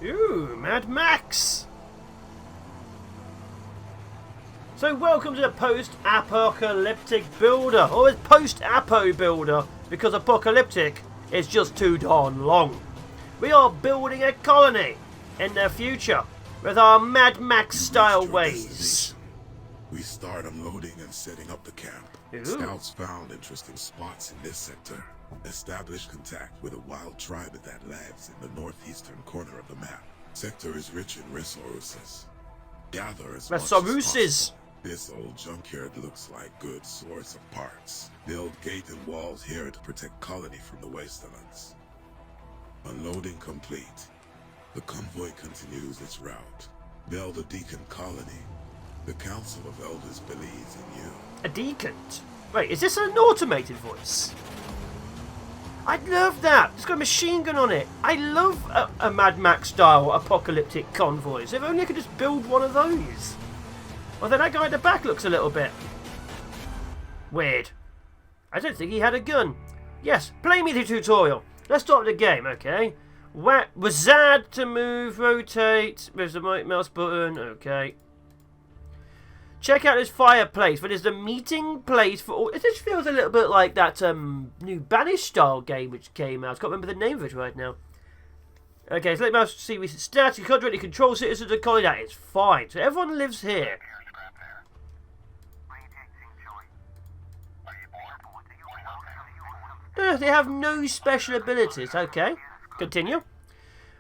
Ooh, Mad Max! So welcome to the Post-Apocalyptic Builder, or it's Post-Apo Builder, because apocalyptic is just too darn long. We are building a colony in the future with our Mad Max style ways. We start unloading and setting up the camp. Ooh. Scouts found interesting spots in this sector. Established contact with a wild tribe that lives in the northeastern corner of the map. Sector is rich in resources. Gather as much as possible. This old junkyard looks like good source of parts. Build gate and walls here to protect colony from the wastelands. Unloading complete. The convoy continues its route. Build a deacon colony. The Council of Elders believes in you. A deacon? Wait, is this an automated voice? I'd love that. It's got a machine gun on it. I love a Mad Max style apocalyptic convoys. If only I could just build one of those. Although that guy at the back looks a little bit weird. I don't think he had a gun. Yes, play me the tutorial. Let's start the game, okay? Wazad to move, rotate. There's the mouse button, okay. Check out this fireplace, but there's the meeting place for all. It just feels a little bit like that new Banished style game which came out. I can't remember the name of it right now. Okay, so let mouse see recent stats. You can't directly control citizens of the colony. That is fine. So everyone lives here. They have no special abilities. Okay, continue.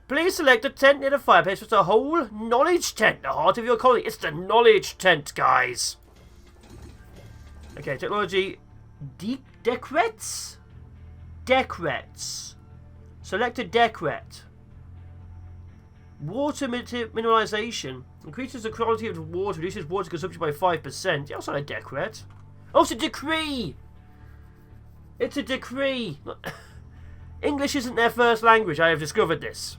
Please select a tent near the fireplace. It's a whole knowledge tent, the heart of your colony. It's the knowledge tent, guys. Okay, technology. Decrets? Decrets. Select a decret. Water mineralization. Increases the quality of the water. Reduces water consumption by 5%. Yeah, that's not a decret. Oh, it's a decree. It's a decree. English isn't their first language. I have discovered this.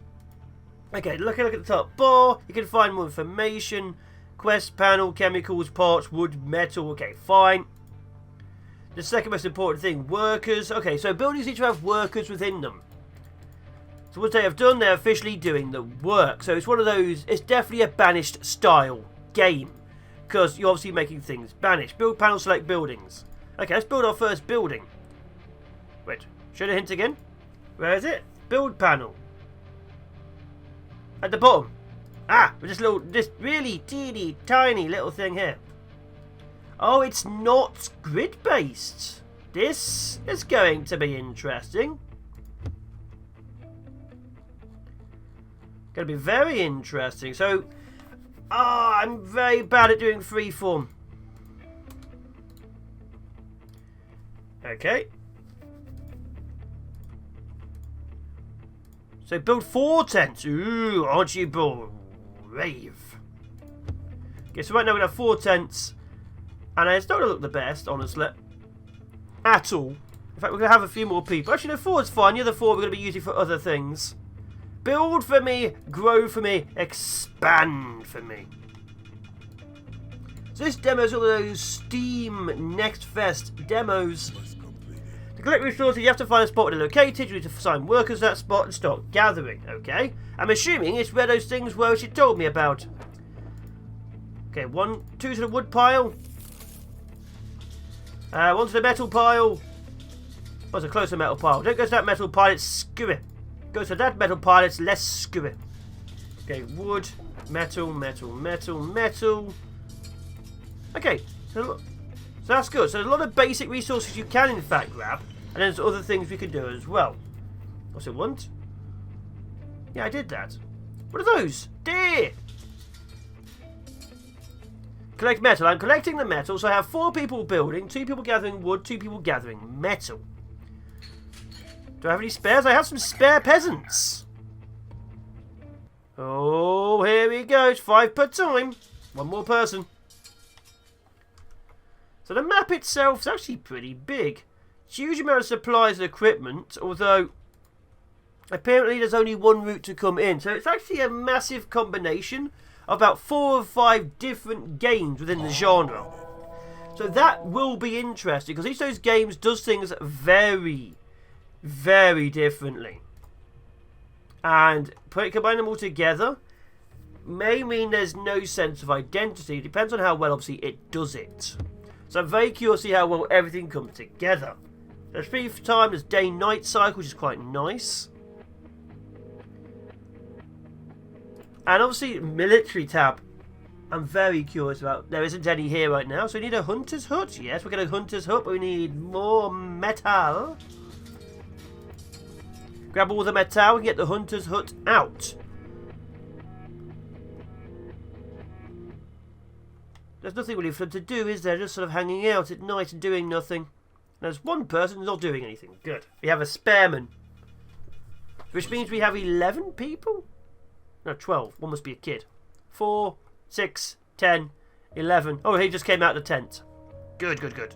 Okay, look at the top bar. You can find more information. Quest panel, chemicals, parts, wood, metal. Okay, fine. The second most important thing, workers. Okay, so buildings need to have workers within them. So once they have done, they're officially doing the work. So it's one of those, it's definitely a Banished style game. Because you're obviously making things Banished. Build panel, select buildings. Okay, let's build our first building. Wait, show the hint again. Where is it? Build panel. At the bottom. Ah, with this really teeny tiny little thing here. Oh, it's not grid-based. This is going to be interesting. Going to be very interesting. So, I'm very bad at doing freeform. Okay. So build 4 tents. Ooh, aren't you brave? Okay, so right now we have 4 tents. And it's not going to look the best, honestly. At all. In fact, we're going to have a few more people. Actually, no, 4 is fine. The other 4 we're going to be using for other things. Build for me, grow for me, expand for me. So this demo is one of those Steam Next Fest demos. To collect resources, you have to find a spot where they're located. You need to assign workers to that spot and start gathering. Okay, I'm assuming it's where those things were she told me about. Okay, 1, 2 to the wood pile. 1 to the metal pile. Oh, it's a closer metal pile. Don't go to that metal pile, it's screwy. Go to that metal pile, it's less screwy. Okay, wood, metal, metal, metal, metal. Okay, so that's good. So there's a lot of basic resources you can in fact grab. And there's other things we can do as well. What's it want? Yeah, I did that. What are those? Deer! Collect metal. I'm collecting the metal, so I have 4 people building, 2 people gathering wood, 2 people gathering metal. Do I have any spares? I have some spare peasants. Oh, here we go. It's 5 per time. 1 more person. So the map itself is actually pretty big. Huge amount of supplies and equipment, although apparently there's only 1 route to come in. So it's actually a massive combination of about 4 or 5 different games within the genre. So that will be interesting, because each of those games does things very, very differently. And combine them all together may mean there's no sense of identity. It depends on how well, obviously, it does it. So I'm very curious to see how well everything comes together. There's free time, there's day-night cycle, which is quite nice. And obviously, military tab. I'm very curious about. There isn't any here right now, so we need a hunter's hut. Yes, we're getting a hunter's hut, but we need more metal. Grab all the metal and get the hunter's hut out. There's nothing really for them to do, is there? Just sort of hanging out at night and doing nothing. There's one person not doing anything. Good. We have a spareman. Which means we have 11 people? No, 12. One must be a kid. 4, 6, 10, 11. Oh, he just came out of the tent. Good, good, good.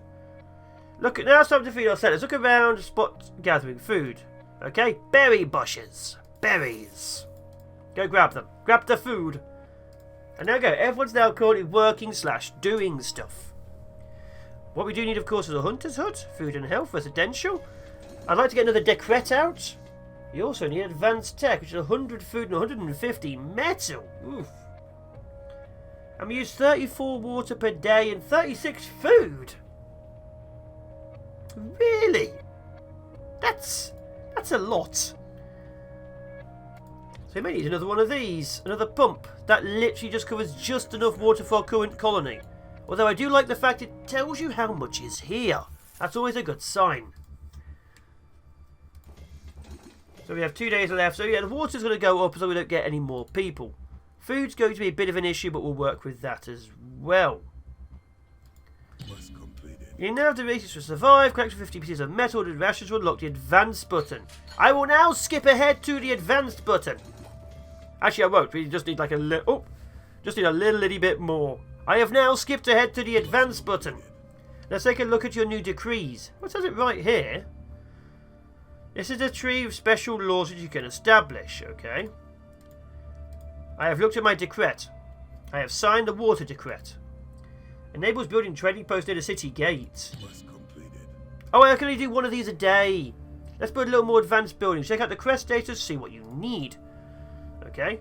Look, now it's time to feed our settlers. Look around, spot gathering food. Okay, berry bushes. Berries. Go grab them. Grab the food. And there we go. Everyone's now currently working / doing stuff. What we do need, of course, is a hunter's hut, food and health, residential. I'd like to get another decret out. You also need advanced tech, which is 100 food and 150 metal. Oof. And we use 34 water per day and 36 food. Really? That's a lot. So we may need another one of these. Another pump. That literally just covers just enough water for our current colony. Although I do like the fact it tells you how much is here. That's always a good sign. So we have 2 days left. So yeah, the water's going to go up so we don't get any more people. Food's going to be a bit of an issue, but we'll work with that as well. You now have the basis to survive. Collect 50 pieces of metal and rations to unlock the advanced button. I will now skip ahead to the advanced button. Actually, I won't. We just need like a little... Oh, just need a little bit more. I have now skipped ahead to the advanced button. Let's take a look at your new decrees. What says it right here? This is a tree of special laws that you can establish, okay? I have looked at my decret. I have signed the water decret. Enables building trading post near the city gate. Oh, I can only do one of these a day. Let's build a little more advanced buildings. Check out the quest status, see what you need. Okay.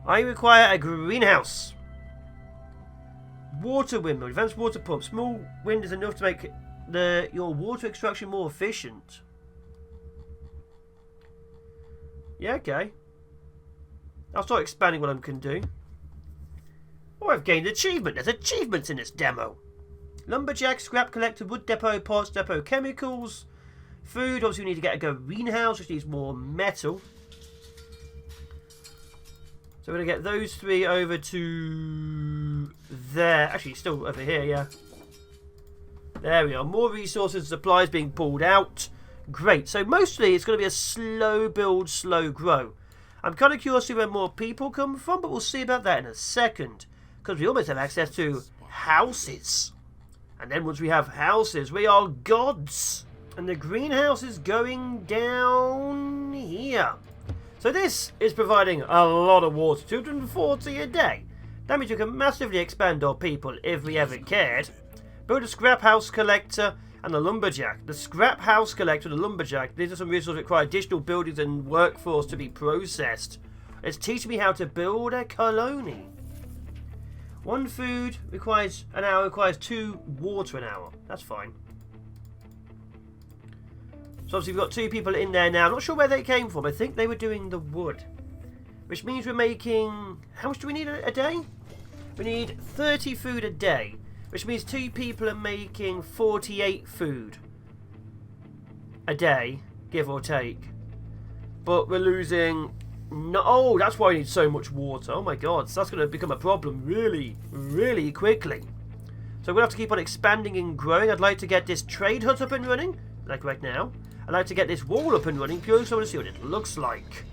I require a greenhouse. Water windmill, advanced water pump. Small wind is enough to make your water extraction more efficient. Yeah, okay. I'll start expanding what I can do. Oh, I've gained achievement. There's achievements in this demo. Lumberjack, scrap collector, wood depot, parts depot, chemicals, food. Obviously, we need to get a greenhouse, which needs more metal. So we're going to get those 3 over to there. Actually, still over here, yeah. There we are. More resources and supplies being pulled out. Great. So mostly it's going to be a slow build, slow grow. I'm kind of curious to see where more people come from, but we'll see about that in a second. Because we almost have access to houses. And then once we have houses, we are gods. And the greenhouse is going down here. So this is providing a lot of water, 240 a day. That means we can massively expand our people if we ever cared. Build a scrap house collector and the lumberjack. The scrap house collector and the lumberjack, these are some resources that require additional buildings and workforce to be processed. It's teaching me how to build a colony. 1 food requires an hour, requires 2 water an hour. That's fine. So obviously we've got 2 people in there now. I'm not sure where they came from. I think they were doing the wood. Which means we're making... How much do we need a day? We need 30 food a day. Which means 2 people are making 48 food a day, give or take. But we're losing... No, oh, that's why I need so much water. Oh my god, so that's going to become a problem really, really quickly. So we're going to have to keep on expanding and growing. I'd like to get this trade hut up and running, like right now. I'd like to get this wall up and running, purely so I want to see what it looks like.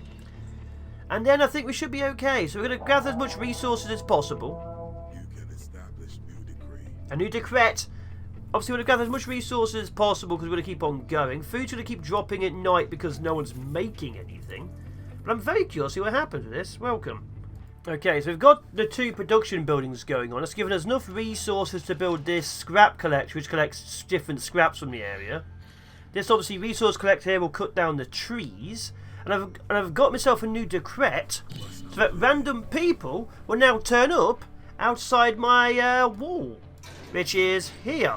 And then I think we should be okay. So we're going to gather as much resources as possible. You can establish new decree. A new decret. Obviously, we're going to gather as much resources as possible because we're going to keep on going. Food's going to keep dropping at night because no one's making anything. But I'm very curious to see what happens with this. Welcome. Okay, so we've got the 2 production buildings going on. It's given us enough resources to build this scrap collector, which collects different scraps from the area. This obviously resource collector here will cut down the trees. And I've got myself a new decret so that random people will now turn up outside my wall, which is here.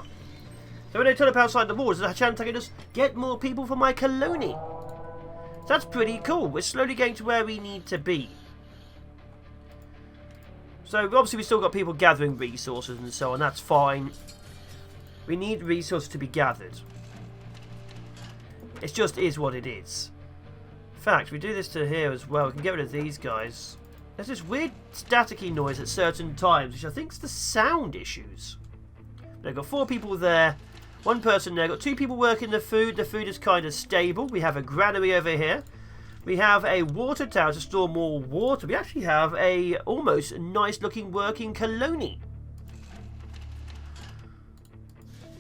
So when they turn up outside the wall, there's a chance I can just get more people for my colony. So that's pretty cool. We're slowly getting to where we need to be. So obviously we've still got people gathering resources and so on. That's fine. We need resources to be gathered. It just is what it is. In fact, we do this to here as well. We can get rid of these guys. There's this weird staticky noise at certain times, which I think is the sound issues. I've got 4 people there. 1 person there. Got 2 people working the food. The food is kind of stable. We have a granary over here. We have a water tower to store more water. We actually have a almost nice looking working colony.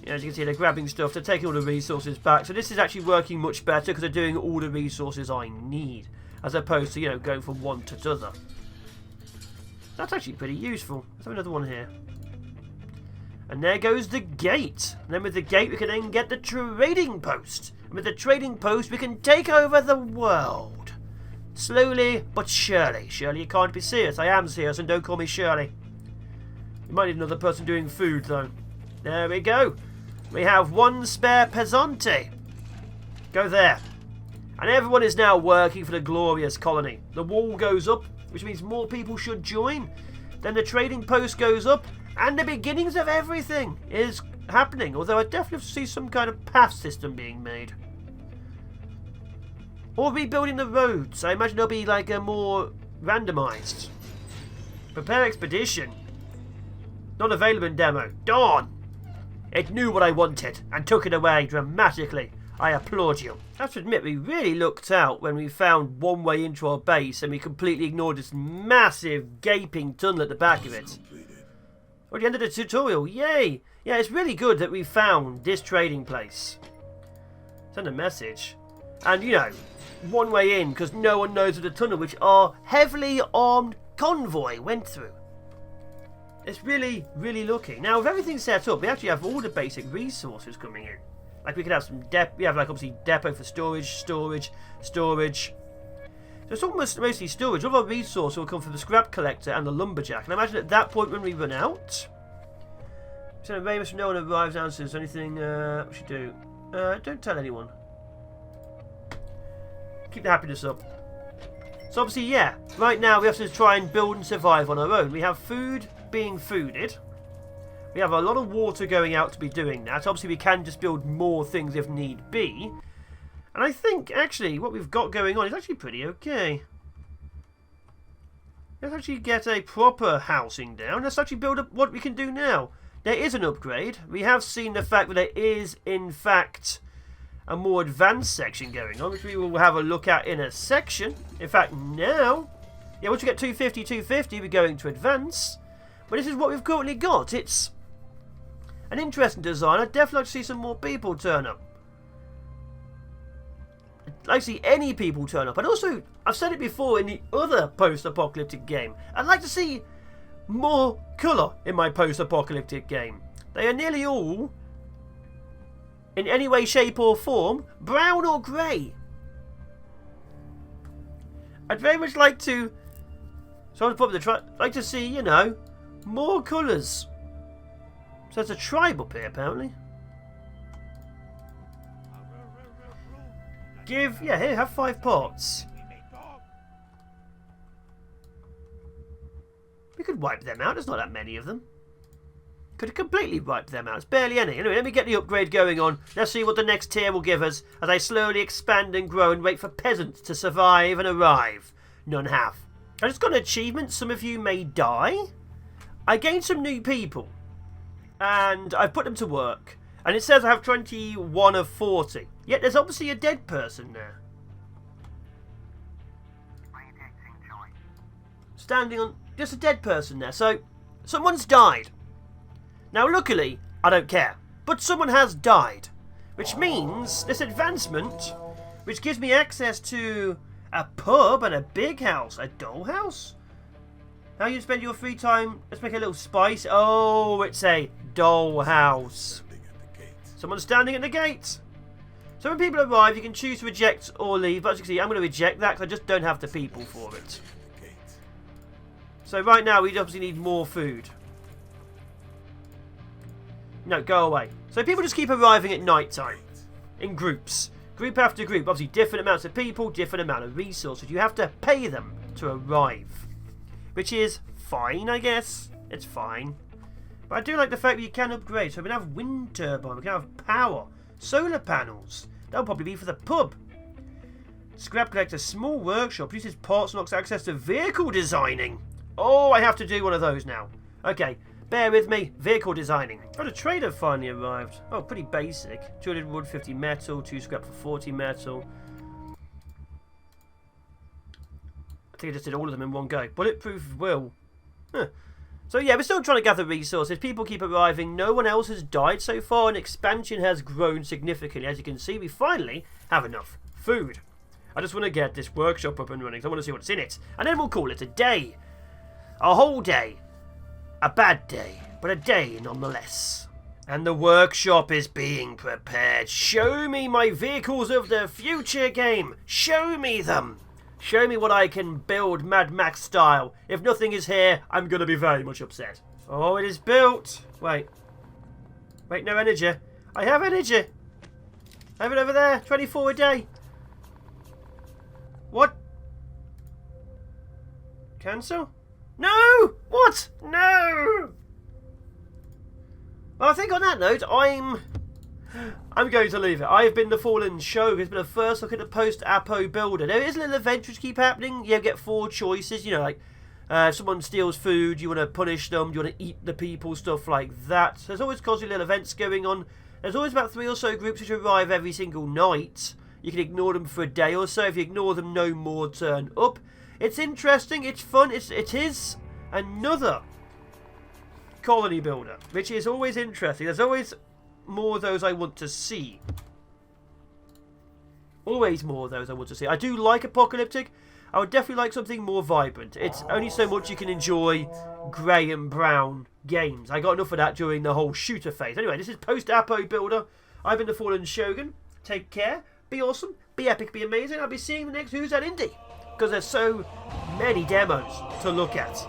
Yeah, as you can see, they're grabbing stuff. They're taking all the resources back. So this is actually working much better because they're doing all the resources I need, as opposed to, you know, going from one to the other. That's actually pretty useful. Let's have another one here. And there goes the gate. And then with the gate, we can then get the trading post. And with the trading post, we can take over the world. Slowly but surely. Surely you can't be serious. I am serious, and don't call me Shirley. You might need another person doing food, though. There we go. We have 1 spare peasante. Go there. And everyone is now working for the glorious colony. The wall goes up, which means more people should join. Then the trading post goes up, and the beginnings of everything is happening. Although I definitely see some kind of path system being made. Or rebuilding the roads. I imagine they'll be like a more randomized. Prepare expedition. Not available in demo. Darn! It knew what I wanted and took it away dramatically. I applaud you. I have to admit, we really looked out when we found one way into our base and we completely ignored this massive gaping tunnel at the back of it. Oh, the end of the tutorial. Yay! Yeah, it's really good that we found this trading place. Send a message. And, you know, one way in because no one knows of the tunnel which our heavily armed convoy went through. It's really, really lucky. Now, with everything set up, we actually have all the basic resources coming in. Like, we could have some we have, like, obviously, depot for storage. So it's almost mostly storage. All of our resources will come from the scrap collector and the lumberjack. And I imagine at that point when we run out... So, very much no one arrives, answers. Anything we should do? Don't tell anyone. Keep the happiness up. So, obviously, yeah. Right now, we have to try and build and survive on our own. We have food being fooded. We have a lot of water going out to be doing that. Obviously, we can just build more things if need be. And I think, actually, what we've got going on is actually pretty okay. Let's actually get a proper housing down. Let's actually build up what we can do now. There is an upgrade. We have seen the fact that there is, in fact, a more advanced section going on, which we will have a look at in a section. In fact, now, yeah, once we get 250, we're going to advance. But this is what we've currently got. It's an interesting design. I'd definitely like to see some more people turn up. I'd like to see any people turn up. And also, I've said it before in the other post-apocalyptic game, I'd like to see more colour in my post-apocalyptic game. They are nearly all, in any way, shape or form, brown or grey. I'd very much like to... So I'd probably like to see, you know, more colours. So there's a tribe up here, apparently. Here, have 5 pots. We could wipe them out, there's not that many of them. Could completely wipe them out, it's barely any. Anyway, let me get the upgrade going on. Let's see what the next tier will give us as I slowly expand and grow and wait for peasants to survive and arrive. None have. I just got an achievement, some of you may die. I gained some new people. And I've put them to work. And it says I have 21 of 40. Yet there's obviously a dead person there. Standing on... Just a dead person there. So, someone's died. Now, luckily, I don't care. But someone has died. Which means this advancement, which gives me access to a pub and a big house. A dollhouse? How you spend your free time? Let's make a little spice. Oh, it's a dollhouse. Someone's standing at the gate. So when people arrive, you can choose to reject or leave. But as you can see, I'm going to reject that because I just don't have the people for it. So right now, we obviously need more food. No, go away. So people just keep arriving at night time. In groups. Group after group. Obviously, different amounts of people, different amount of resources. You have to pay them to arrive. Which is fine, I guess. It's fine. But I do like the fact that you can upgrade. So we can have wind turbine. We can have power. Solar panels. That'll probably be for the pub. Scrap collector. Small workshop. Produces parts and unlocks access to vehicle designing. Oh, I have to do one of those now. Okay. Bear with me. Vehicle designing. Oh, the trader finally arrived. Oh, pretty basic. 200 wood, 50 metal. 2 scrap for 40 metal. I think I just did all of them in one go. Bulletproof will. Huh. So yeah, we're still trying to gather resources. People keep arriving. No one else has died so far, and expansion has grown significantly. As you can see, we finally have enough food. I just want to get this workshop up and running. I want to see what's in it. And then we'll call it a day. A whole day. A bad day, but a day nonetheless. And the workshop is being prepared. Show me my vehicles of the future, game. Show me them. Show me what I can build Mad Max style. If nothing is here, I'm going to be very much upset. Oh, it is built. Wait. Wait, no energy. I have energy. I have it over there. 24 a day. What? Cancel? No! What? No! Well, I think on that note, I'm going to leave it. I've been the Fallen Show. It's been a first look at the Post-Apo Builder. There is little events which keep happening. You get 4 choices. You know, like if someone steals food, you want to punish them. You want to eat the people, stuff like that. So there's always constantly little events going on. There's always about 3 or so groups which arrive every single night. You can ignore them for a day or so. If you ignore them, no more turn up. It's interesting. It's fun. It is another colony builder, which is always interesting. There's always more of those I want to see. Always more of those I want to see. I do like apocalyptic. I would definitely like something more vibrant. It's only so much you can enjoy grey and brown games. I got enough of that during the whole shooter phase. Anyway, this is Post-Apo Builder. I've been the Fallen Shogun. Take care. Be awesome. Be epic. Be amazing. I'll be seeing the next Who's That Indie, because there's so many demos to look at.